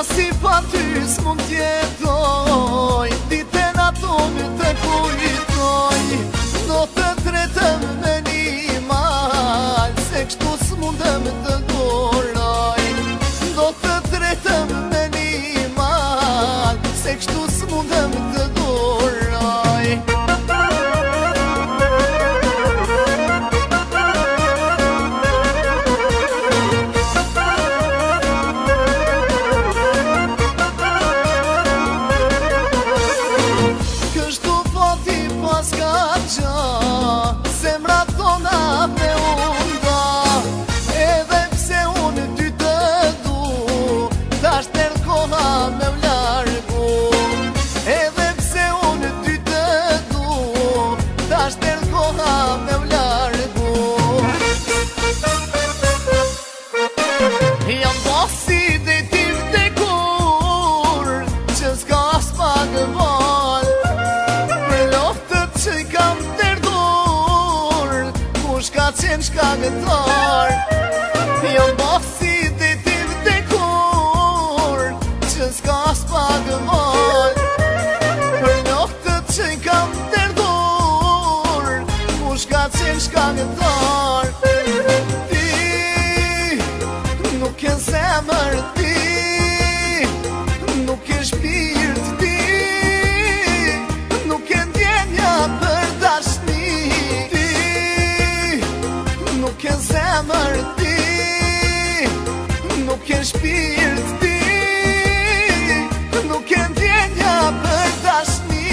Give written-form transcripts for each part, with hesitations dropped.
Si pa ty s'mund t'jetoj, ditën ato më të kujtoj. Do të tretëm me një mal, se kështu s'mundem të duroj. Do të tretëm me një mal, se kështu s'mundem të duroj. Zemra tona me unda, edhe pse unë ty të du, tash tërë koha me u largu. Edhe pse unë ty të du, tash tërë koha me u largu. Jam bosi dhe ti vdekur, që s'ka s'pag val, për loftët që i kam ka qenë shkagëtar. Jam bosi dhe ti vdekur, që s'ka s'pag val, për loftët që i kam tërdur, kush ka qenë shkagëtar. Ti nuk e zemër, ti nuk e shpirt, ti nuk e ndjenja për dashni. Nuk e zemër ti, nuk e shpirt ti, nuk e ndjenja për dashni.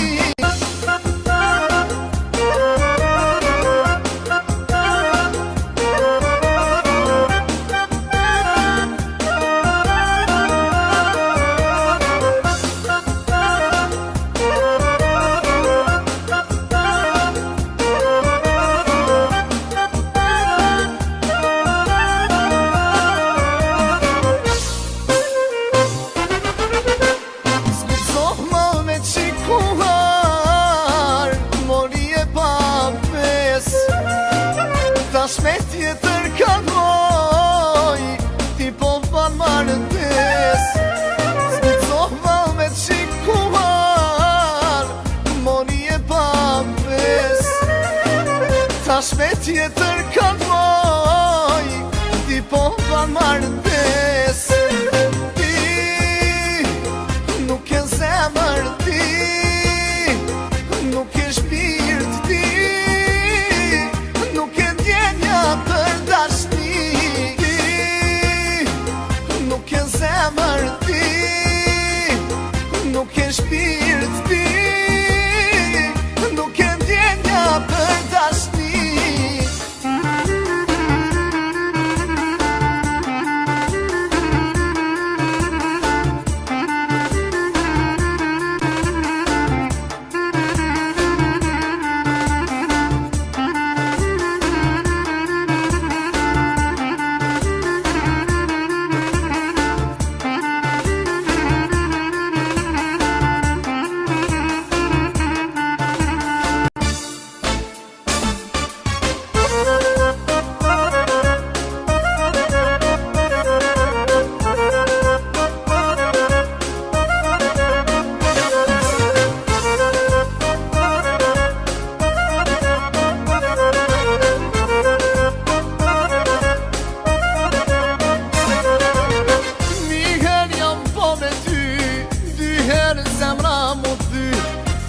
Tash me tjetër kaloj, ti po ban marrëtes. S'picoh val me qikuar, mori e papes. Tash me tjetër kaloj, ti po ban marrëtes. Ti nuk e zemër, ti nuk e shpirt, ti për dashni. Ti nuk e zemër, ti nuk e shpirt, ti nuk e ndjenja për dashni.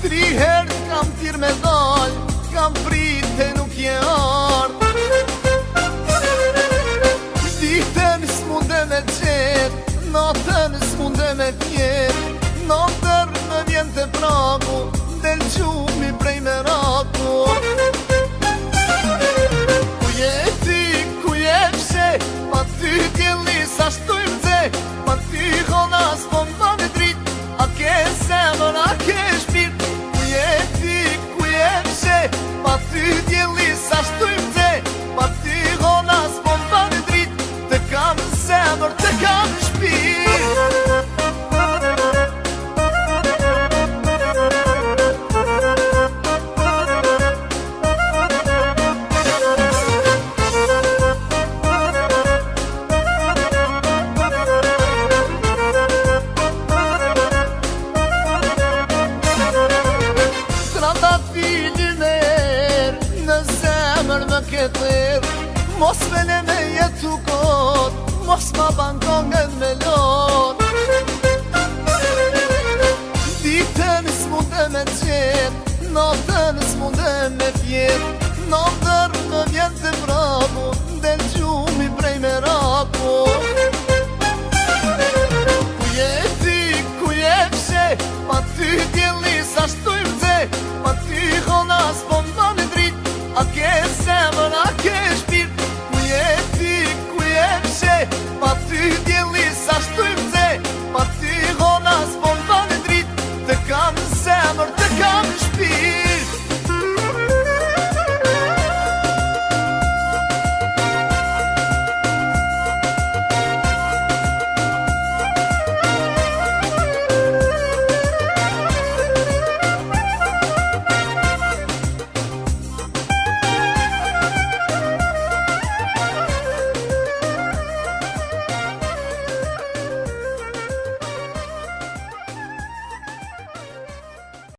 Triherë kam tir me dal, kam prite nuk je ard. Ditën s'munde me qet, natën s'munde me tjet. Natër më vjen të pragu, del gjumi prej meraku. Ku je ti, ku je pse, pa ty t'jelli sa shtuj mze. Pa ty hona s'po mba me drit, a ke zemër, a ke shpirt. Pa ty djeli sa shtuj mze, pa ty hona s'po mba në drit. Të kam zemër, të kam shpirt. tjetër. Mos vene me jetu kot, mos ma ban kongën me lot.